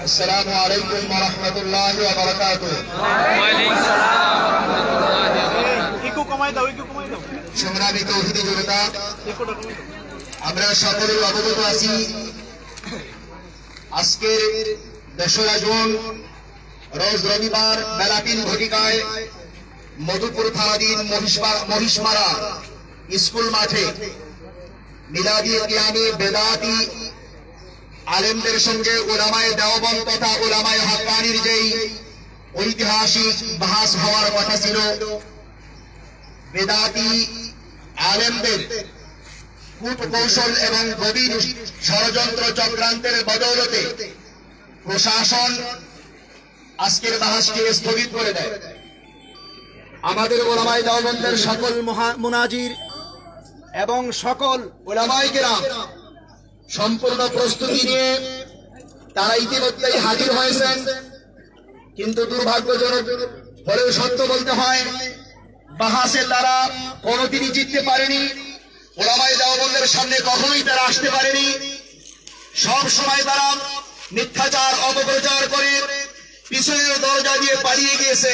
আসসালামু আলাইকুম ওয়া রাহমাতুল্লাহি ওয়া বারাকাতুহু। সংগ্রামী তৌহিদি জনতা, আমরা সকলেই অবগত আছি আজকের 2রা জুন রোজ রবিবার বেলা 3 ঘটিকায় মধুপুর থানাধীন মহিষমারা স্কুল মাঠে মিলাদি কিয়ামি বেদাতি আলেমদের সঙ্গে উলামায়ে দেওবন্দ তথা উলামায়ে হাক্কানির যেই ঐতিহাসিক বাহাস হওয়ার কথা ছিল, বেদাতি আলেমদের কূটকৌশল এবং গভীর ষড়যন্ত্র চক্রান্তের বদৌলতে প্রশাসন আজকের বাহাসকে স্থগিত করে দেয়। আমাদের উলামায়ে দেওবন্দের সকল মুনাজির এবং সকল উলামায়ে কেরাম সম্পূর্ণ প্রস্তুতি নিয়ে তারা ইতিমধ্যেই হাজির হয়েছেন, কিন্তু দুর্ভাগ্যজনক হলেও সত্য বলতে হয়, বাহাসে তারা কোনোদিনই জিততে পারেনি। উলামায়ে দেওবন্দের সামনে কখনোই তারা আসতে পারেনি। সব সময় তারা মিথ্যাচার অপপ্রচার করে পিছনের দরজা দিয়ে পালিয়ে গিয়েছে।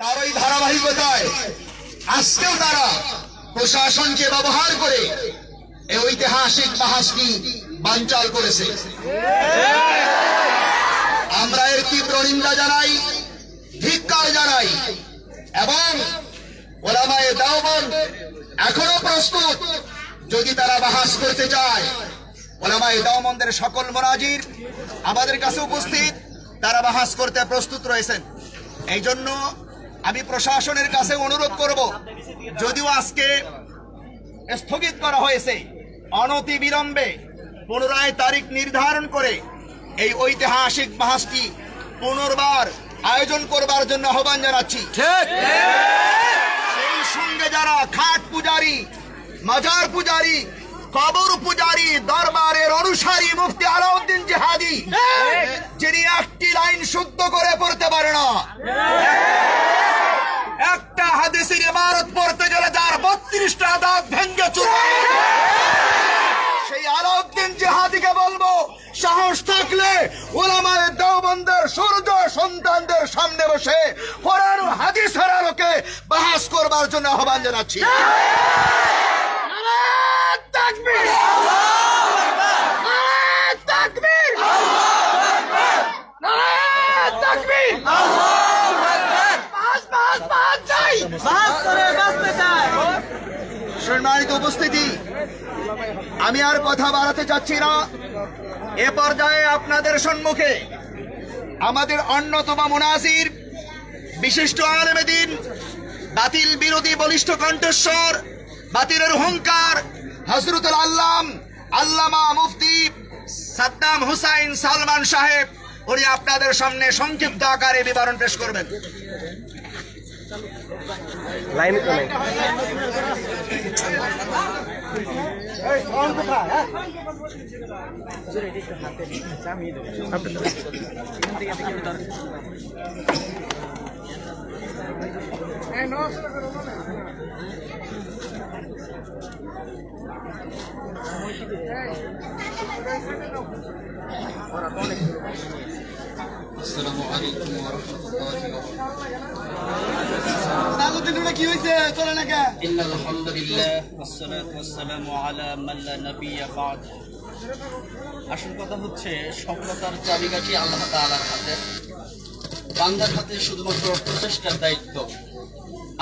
তার ওই ধারাবাহিকতায় আজকেও তারা প্রশাসনকে ব্যবহার করে এই ঐতিহাসিক বাহাসটি বানচাল করেছে। আমরা এর তীব্র নিন্দা জানাই, ধিক্কার জানাই এবং উলামায়ে দেওবন্দ এখনো প্রস্তুত। যদি তারা বাহাস করতে চায়, উলামায়ে দেওবন্দের সকল মুনাজির আমাদের কাছে উপস্থিত, তারা বাহাস করতে প্রস্তুত রয়েছেন। এই জন্য আমি প্রশাসনের কাছে অনুরোধ করব, যদিও আজকে স্থগিত করা হয়েছে, অনতি বিলম্বে পুনরায় তারিখ নির্ধারণ করে এই ঐতিহাসিক বাহাসটি পুনর্বার আয়োজন করবার জন্য আহ্বান জানাচ্ছি। সেই সঙ্গে যারা খাট পূজারী, মাজার পূজারী, কবর পূজারী, দরবারের অনুসারী মুফতি আলাউদ্দিন জিহাদি, যিনি একটি লাইন শুদ্ধ করে পড়তে পারে না, একটা হাদিসের ইবারত পড়তে গেলে যার 32টা দাঁত ভেঙে চুরে, সেই আলাউদ্দিন জিহাদিকে বলবো, সাহস থাকলে উলামায়ে দেওবন্দের সূর্য সন্তানদের সামনে বসে কোরআন ও হাদিসের আলোকে বাহাস করবার জন্য আহ্বান জানাচ্ছি। নারায়ে তাকবীর, নারায়ে তাকবীর, নারায়ে তাকবীর, সম্মানিত উপস্থিতি, আমি আর কথা বাড়াতে চাচ্ছি না। এ পর্যায়ে আপনাদের সম্মুখে আমাদের অন্যতম মুনাজির, বিশিষ্ট আলেমে দ্বীন, বাতিল বিরোধী বলিষ্ঠ কণ্ঠস্বর, বাতিলের হুঙ্কার হযরতুল আল্লামা মুফতি সাদ্দাম হুসাইন সালমান সাহেব, উনি আপনাদের সামনে সংক্ষিপ্ত আকারে বিবরণ পেশ করবেন। লাইন আসসালামু আলাইকুম ওয়া রাহমাতুল্লাহি ওয়া বারাকাতুহু। কি হইছে? চলে না কে? ইন্নাল হামদুলিল্লাহ ওয়াস সালাতু ওয়াস সালামু আলা মান লা নাবিয়্যা বা'দ। আসল কথা হচ্ছে, সফলতার চাবিকাঠি আল্লাহ তাআলার হাতে, বান্দার হাতে শুধুমাত্র প্রচেষ্টার দায়িত্ব।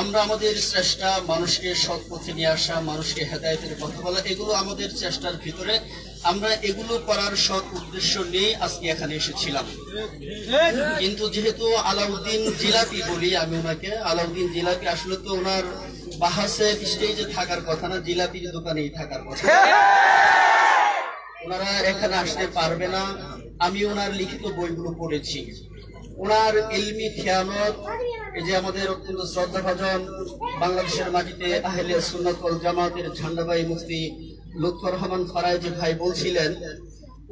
আমরা আমাদের চেষ্টা, মানুষকে সৎ পথে নিয়ে আসা, মানুষকে হেদায়েতের কথা বলা, এগুলো আমাদের চেষ্টার ভিতরে। আমরা এগুলো করার সৎ উদ্দেশ্য নিয়ে আজকে এখানে এসেছিলাম। কিন্তু যেহেতু আলাউদ্দিন জিলাপি বলি আমি ওনাকে, আলাউদ্দিন জিলাপি আসলে তো ওনার বাহাসের স্টেজে থাকার কথা না, জিলাপির দোকানেই থাকার কথা। ওনারা এখানে আসতে পারবে না। আমি ওনার লিখিত বইগুলো পড়েছি। ওনার ইলমি খেয়ানত, এই যে আমাদের অত্যন্ত শ্রদ্ধাভাজন বাংলাদেশের মাটিতে আহলে সুন্নাত ওয়াল জামাতের ঝান্ডাবাই মুফতি লুৎফর রহমান ফরায়েজি ভাই বলছিলেন,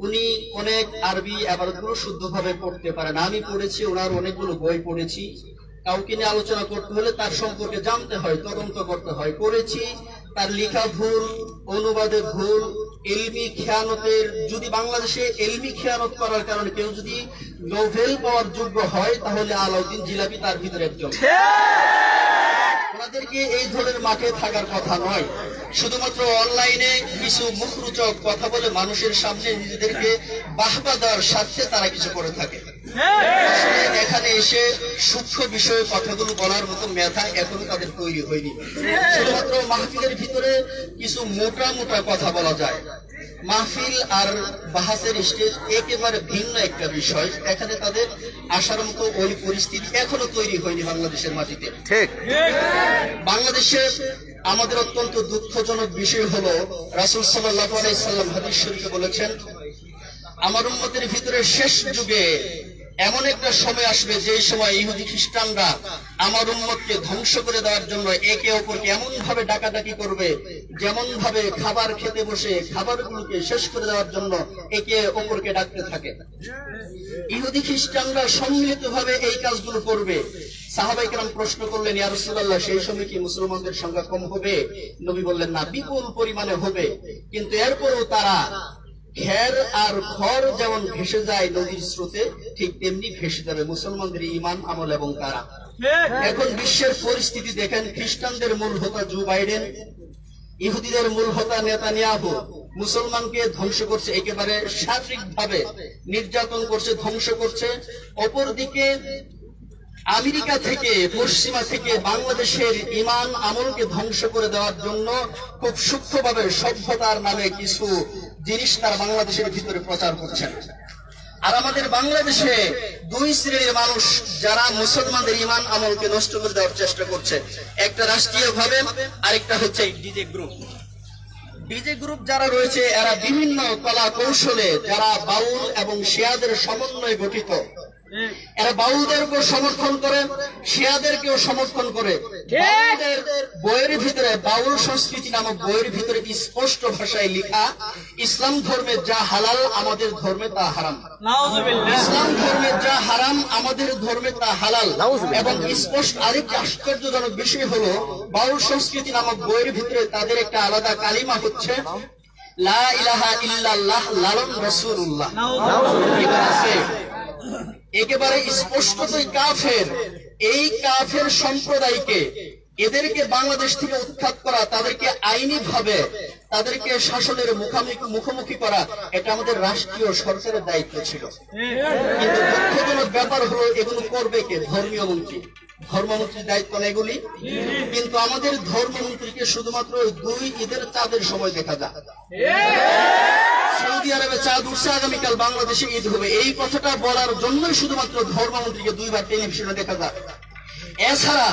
উনি অনেক আরবি ইবারতগুলো শুদ্ধভাবে পড়তে পারেন। আমি পড়েছি, ওনার অনেকগুলো বই পড়েছি। কাউকে নিয়ে আলোচনা করতে হলে তার সম্পর্কে জানতে হয়, তদন্ত করতে হয়। করেছি, তার লেখা ভুল, অনুবাদে ভুল, এলমি খেয়ানতের, যদি বাংলাদেশে এলমি খেয়ানত করার কারণে কেউ যদি নোবেল পাওয়ার যোগ্য হয় তাহলে আলাউদ্দিন জিলাপি তার ভিতরে একজন। ওনাদেরকে এই ধরনের মাঠে থাকার কথা নয়, শুধুমাত্র অনলাইনে কিছু মুখরোচক কথা বলে মানুষের সামনে নিজেদেরকে বাহবা দেওয়ার স্বার্থে তারা কিছু করে থাকে। এখানে এসে সূক্ষ্ম বিষয়ে কথাগুলো বলার মতো মেধা এখনো তাদের তৈরি হয়নি। শুধুমাত্র মাহফিলের ভিতরে কিছু মোটা মোটা কথা বলা যায়। মাহফিল আর বাহাসের স্টেজ একেবারে ভিন্ন একটা বিষয়। এখানে তাদের আসার মতো ওই পরিস্থিতি এখনো তৈরি হয়নি বাংলাদেশের মাটিতে। ঠিক বাংলাদেশে আমাদের অত্যন্ত দুঃখজনক বিষয় হলো, রাসূল সাল্লাল্লাহু আলাইহি সাল্লাম হাদিস শরীফে বলেছেন, আমার উম্মতের ভিতরে শেষ যুগে এমন একটা সময় আসবে যে সময় ইহুদি খ্রিস্টানরা আমার উম্মতকে ধ্বংস করে দেওয়ার জন্য একে অপরকে এমন ভাবে ডাকাডাকি করবে, যেমন ভাবে খাবার খেতে বসে খাবারগুলোকে শেষ করে দেওয়ার জন্য একে অপরকে ডাকতে থাকে। ইহুদি খ্রিস্টানরা সম্মিলিত ভাবে এই কাজগুলো করবে। সাহাবায়ে কেরাম প্রশ্ন করলেন, ইয়া রাসূলুল্লাহ, সেই সময় কি মুসলমানদের সংখ্যা কম হবে? নবী বললেন, না, বিপুল পরিমাণে হবে, কিন্তু এরপরও তারা ঘের আর খড় যেমন ভেসে যায় নদীর স্রোতে, ঠিক তেমনি ভেসে যাবে মুসলমানদের ঈমান, আমল এবং তারা। এখন বিশ্বের পরিস্থিতি দেখেন, খ্রিস্টানদের মূল হোতা জো বাইডেন, ইহুদিদের মূল হোতা নেতানিয়াহু মুসলমানকে ধ্বংস করছে, একেবারে শারীরিকভাবে নির্যাতন করছে, ধ্বংস করছে। অপরদিকে আমেরিকা থেকে, পশ্চিমা থেকে বাংলাদেশের ঈমান আমলকে ধ্বংস করে দেওয়ার জন্য খুব সূক্ষ্মভাবে সভ্যতার নামে কিছু জিনিস তারা বাংলাদেশের ভিতরে প্রচার করছেন। আর আমাদের বাংলাদেশে দুই শ্রেণীর মানুষ যারা মুসলমানদের ঈমান আমলকে নষ্ট করে দেওয়ার চেষ্টা করছে, একটা রাষ্ট্রীয় ভাবে, আরেকটা হচ্ছে ডিজে গ্রুপ। ডিজে গ্রুপ যারা রয়েছে এরা বিভিন্ন কলা কৌশলে, যারা বাউল এবং শিয়াদের সমন্বয়ে গঠিত, এরা বাউলদেরকেও সমর্থন করে, শিয়াদেরকেও সমর্থন করে। বইয়ের ভিতরে, বাউল সংস্কৃতি নামক বইয়ের ভিতরে স্পষ্ট ভাষায় লেখা, ইসলাম ধর্মে যা হালাল আমাদের ধর্মে তা হারাম, ইসলাম ধর্মে যা হারাম আমাদের ধর্মে তা হালাল। এবং স্পষ্ট আরেকটি আশ্চর্যজনক বিষয় হলো, বাউল সংস্কৃতি নামক বইয়ের ভিতরে তাদের একটা আলাদা কালিমা হচ্ছে লা ইলাহা ইল্লাল্লাহ লালন রাসূলুল্লাহ। একেবারে স্পষ্টতই কাফের। এই কাফের সম্প্রদায়কে, এদেরকে বাংলাদেশ থেকে উৎখাত করা, তাদেরকে আইনি ভাবে তাদেরকে শাসনের মুখোমুখি করা, এটা আমাদের রাষ্ট্রীয় সরকারের দায়িত্ব ছিল। কিন্তু দুঃখজনক ব্যাপার হলো, এগুলো করবে কে? ধর্মীয় মন্ত্রী। ধর্মমন্ত্রীর দায়িত্ব না এগুলি? কিন্তু আমাদের ধর্মমন্ত্রীকে শুধুমাত্র দুই ঈদের চাঁদের সময় দেখা যায়। সৌদি আরবে চাঁদ উঠছে, আগামীকাল বাংলাদেশে ঈদ হবে, এই কথাটা বলার জন্যই শুধুমাত্র ধর্মমন্ত্রীকে দুইবার টেলিভিশনে দেখা যায়। এছাড়া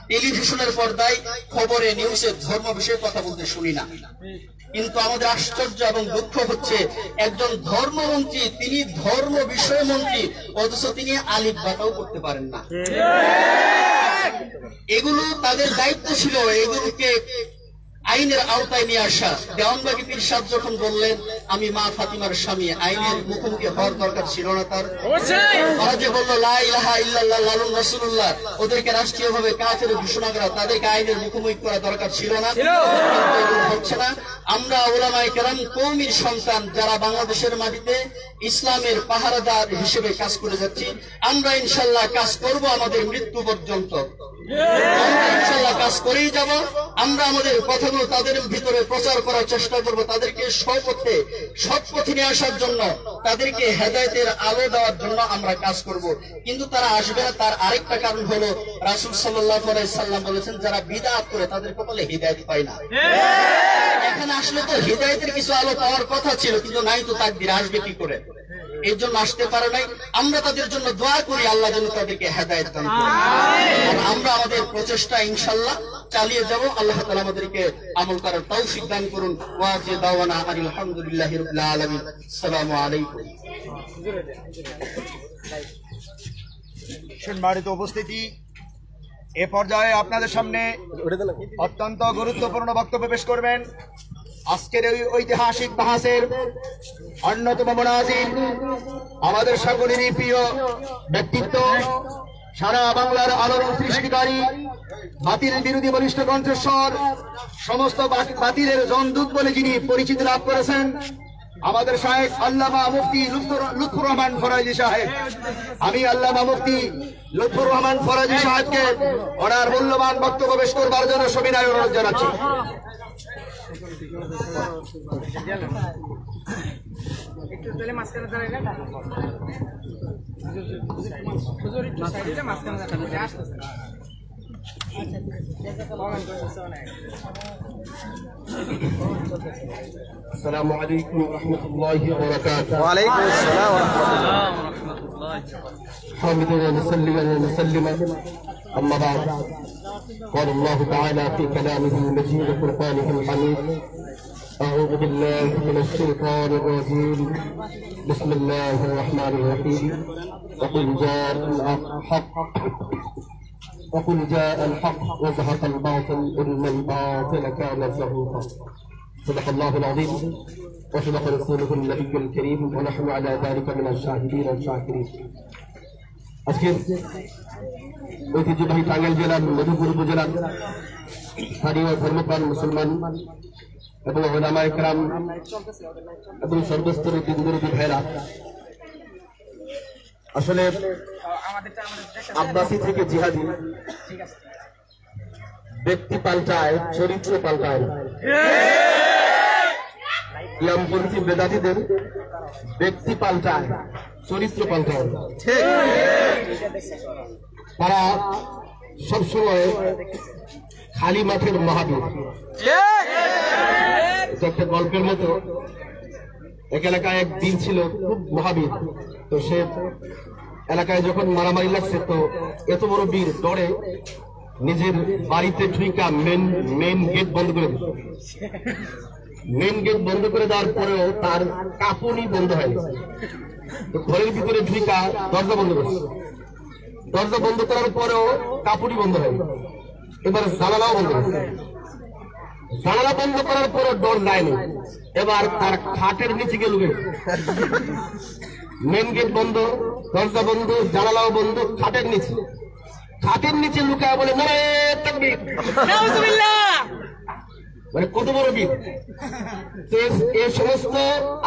টেলিভিশনের পর্দায়, খবরে, নিউজে ধর্ম বিষয়ে কথা বলতে শুনি না। কিন্তু আমাদের আশ্চর্য এবং দুঃখ হচ্ছে, একজন ধর্মমন্ত্রী, তিনি ধর্ম বিষয় মন্ত্রী, অথচ তিনি আলিফ বাটাও করতে পারেন না। এগুলো তাদের দায়িত্ব ছিল, এগুলোকে আইনের আওতায় নিয়ে আসা। দেওয়ানবাগী পীর সাহেব যখন বললেন, আমি মা ফাতিমার স্বামী, আইনের মুখোমুখি হওয়ার দরকার ছিল না তার? ওরা যে বললো লা ইলাহা ইল্লাল্লাহ লালন রাসূলুল্লাহ, ওদেরকে রাষ্ট্রীয়ভাবে কাফের ঘোষণা করা, তাদেরকে আইনের মুখোমুখি করা দরকার ছিল না? হচ্ছে না। আমরা উলামায়ে কেরাম কওমির সন্তান, যারা বাংলাদেশের মাটিতে ইসলামের পাহারাদার হিসেবে কাজ করে যাচ্ছি, আমরা ইনশাল্লাহ কাজ করব আমাদের মৃত্যু পর্যন্ত। আমরা ইনশাল্লাহ কাজ করেই যাব। আমরা আমাদের কথাগুলো তাদের ভিতরে প্রচার করার চেষ্টা করব, তাদেরকে সৎ পথে নিয়ে আসার জন্য, তাদেরকে হেদায়েতের আলো দেওয়ার জন্য আমরা কাজ করব। কিন্তু তারা আসবে না, তার আরেকটা কারণ হলো, রাসূল সাল্লাল্লাহু আলাইহি সাল্লাম বলেছেন, যারা বিদআত করে তাদের কপালে হিদায়াত পায় না। এখানে আসলে তো হিদায়াতের কিছু আলো পাওয়ার কথা ছিল, কিন্তু নাই তো তাকদীর, আসবে কি করে? এর জন্য আসতে পারে নাই। আমরা তাদের জন্য দোয়া করি, আল্লাহ যেন তাদেরকে হেদায়েত দান করেন। আর আমরা আমাদের প্রচেষ্টা ইনশাআল্লাহ চালিয়ে যাব। আল্লাহ তাআলা আমাদেরকে আমল করার তৌফিক দান করুন। ওয়া আখিরু দাওয়ানা আলহামদুলিল্লাহি রাব্বিল আলামিন। আসসালামু আলাইকুম। সম্মানিত উপস্থিতি, এ পর্যায়ে আপনাদের সামনে অত্যন্ত গুরুত্বপূর্ণ বক্তব্য পেশ করবেন আজকের এই ঐতিহাসিক বাহাসের অন্যতম মুনাজির, আমাদের সকলেরই প্রিয় ব্যক্তিত্ব, সারা বাংলার আলোড়ন সৃষ্টিকারী, বাতিল বিরোধী বলিষ্ঠ কণ্ঠস্বর, সমস্ত বাতিলের জনদূত বলে যিনি পরিচিতি লাভ করেছেন আমাদের শায়েখ আল্লামা মুফতি লুৎফুর রহমান ফরাজি সাহেব। আমি আল্লামা মুফতি লুৎফুর রহমান ফরাজি সাহেবকে ওনার মূল্যবান বক্তব্য পেশ করবার জন্য সবিনয় অনুরোধ জানাচ্ছি। السلام عليكم ورحمة الله وبركاته. وعليكم السلام ورحمة الله. حامدنا نصلي ونسلم أما بعد. قال الله تعالى في كلامه المجيد وفرقانه الحميد: أعوذ بالله من الشيطان الرجيم. بسم الله الرحمن الرحيم. وقل جاء الحق وقل جاء الحق وزهق الباطل إن الباطل كان زهوقا. صدق الله العظيم وصدق رسوله النبي الكريم ونحن على ذلك من الشاهدين والشاكرين. আজকে ঐতিহ্যবাহী টাঙ্গাইল জেলার মধুপুর উপজেলার স্থানীয় ধর্মপ্রাণ মুসলমান এবং ওলামায়ে কেরাম এবং সর্বস্তরের দিনদরদী ভাইরা, আসলে আব্বাসী থেকে জিহাদি ব্যক্তি পাল্টায়, চরিত্র পাল্টায় না। ইয়ামপন্থী বেদাতীদের ব্যক্তি পাল্টায়, চরিত্র পাল্টায় না। তারা সবসময় খালি মাঠের মহাবীর। এটা একটা গল্পের মতো। এক এলাকায় এক দিন ছিল খুব মহাবীর। তো সে এলাকায় যখন মারামারি লাগছে, তো এত বড় বীর ডরে নিজের বাড়িতে ঢুইকা মেন গেট বন্ধ করে দিল। মেন গেট বন্ধ করে দেওয়ার পরেও তার কাঁপুনি বন্ধ হয়নি। তো ঘরের ভিতরে ঢুইকা দরজা বন্ধ করছে। দরজা বন্ধ করার পরেও কাঁপুনি বন্ধ হয়নি। এবার জানালাও বন্ধ করছে। জানালা বন্ধ করার পরেও ডর যায়নি। এবার তার খাটের নিচে গিয়ে লুকে মেন গেট বন্ধ, দরজা বন্ধ, জানালাও বন্ধ, খাটের নিচে লুকায় বলে নারে তাকবীর, মানে কত বড় বীর। এই সমস্ত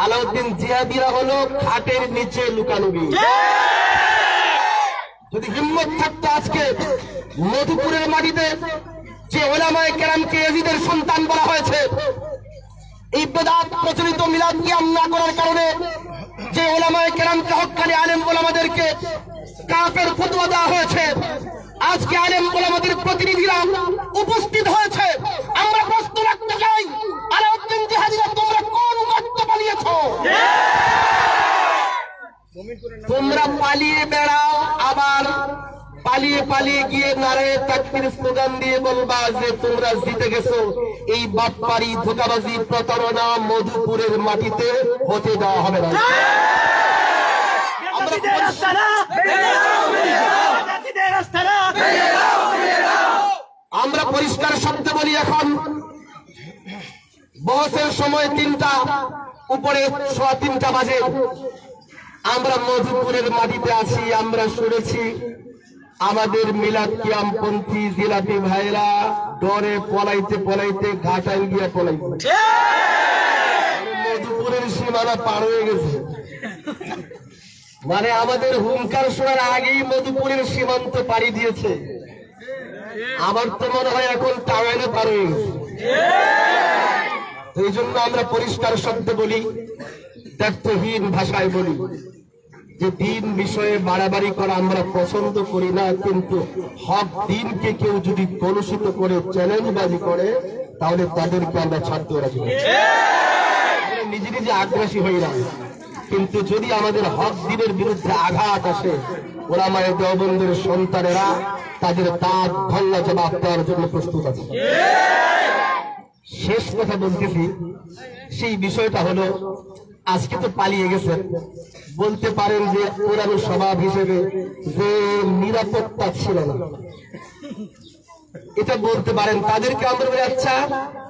আলাউদ্দিন জিহাদিরা হলো খাটের নিচে লুকানো বীর। যদি হিম্মত থাকতো আজকে মধুপুরের মাটিতে যে ওলামায়ে কেরামকে ইয়াজিদের সন্তান বলা হয়েছে, এই বেদাত প্রচলিত মিলাদ কিয়াম না করার কারণে যে ওলামায়ে কেরামকে হক্কানি আলেম ওলামাদেরকে কাফের ফতোয়া দেওয়া হয়েছে, আজকে আলেম ওলামাদের প্রতিনিধিরা উপস্থিত হয়েছে। আমরা প্রশ্ন রাখতে চাই, আলাউদ্দিন জিহাদিরা তোমরা কোন গর্ত পালিয়েছ? তোমরা পালিয়ে বেড়াও, আবার পালিয়ে গিয়ে নারে তাকবীর স্লোগান দিয়ে বলবা যে তোমরা জিতে গেছো। এই বাটপারি, ধোঁকাবাজি, প্রতারণা মধুপুরের মাটিতে হতে দেওয়া হবে না। আমরা পরিষ্কার শব্দে বলি, এখন বহসের সময় 3টা, উপরে 3:15 বাজে। আমরা মধুপুরের মাটিতে আছি। আমরা শুনেছি আমাদের মিলাদ কিয়াম পন্থী জিলাপি ভাইরা ডরে পলাইতে ঘাটাইল গিয়া পলাইতে মধুপুরের সীমানা পার হয়ে গেছে। মানে আমাদের হুঙ্কার শোনার আগেই মধুপুরের সীমান্ত পাড়ি দিয়েছে। আমার তো মনে হয় এখন টাওয়ারে পার হয়ে গেছে। এই জন্য আমরা পরিষ্কার শব্দে বলি, দায়িত্বহীন ভাষায় বলি যে দিন বিষয়ে বাড়াবাড়ি করা আমরা পছন্দ করি না, কিন্তু হক দিনকে কেউ যদি কলুষিত করে চ্যালেঞ্জবাজি করে তাহলে তাদেরকে আমরা ছাড়তে রাজি নই। নিজে আগ্রাসী হই না, কিন্তু যদি আমাদের হক দিনের বিরুদ্ধে আঘাত আসে, ওলামায়ে দেওবন্দের সন্তানেরা তাদের দাঁত ভাঙা জবাব দেওয়ার জন্য প্রস্তুত আছে। শেষ কথা বলতেছি, সেই বিষয়টা হলো আজকে তো পালিয়ে গেছেন, বলতে পারেন যে পুরানো স্বভাব হিসেবে যে নিরাপত্তা ছিল না, এটা বলতে পারেন। তাদেরকে আমরা বলি আচ্ছা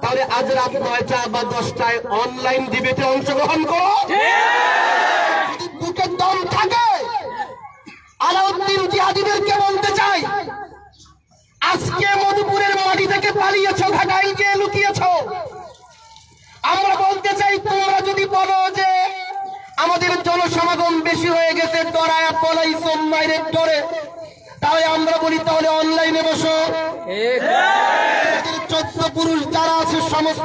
তাহলে আজ রাত 9টা বা 10টায় অনলাইন ডিবেটে অংশগ্রহণ করো। যদি বুকে দম থাকে আলাউদ্দিন জিহাদিদেরকে বলতে চাই, আজকে মধুপুরের মাটি থেকে পালিয়েছ, ঘাটাইল গিয়ে লুকিয়েছ। আমরা বলতে চাই, তোমরা যদি বলো যে আমাদের জনসমাগম বেশি হয়ে গেছে, ডরায়া পলাইছ মাইরের ডরে, তাহলে আমরা বলি তাহলে অনলাইনে বসো। 14 পুরুষ যারা আছে সমস্ত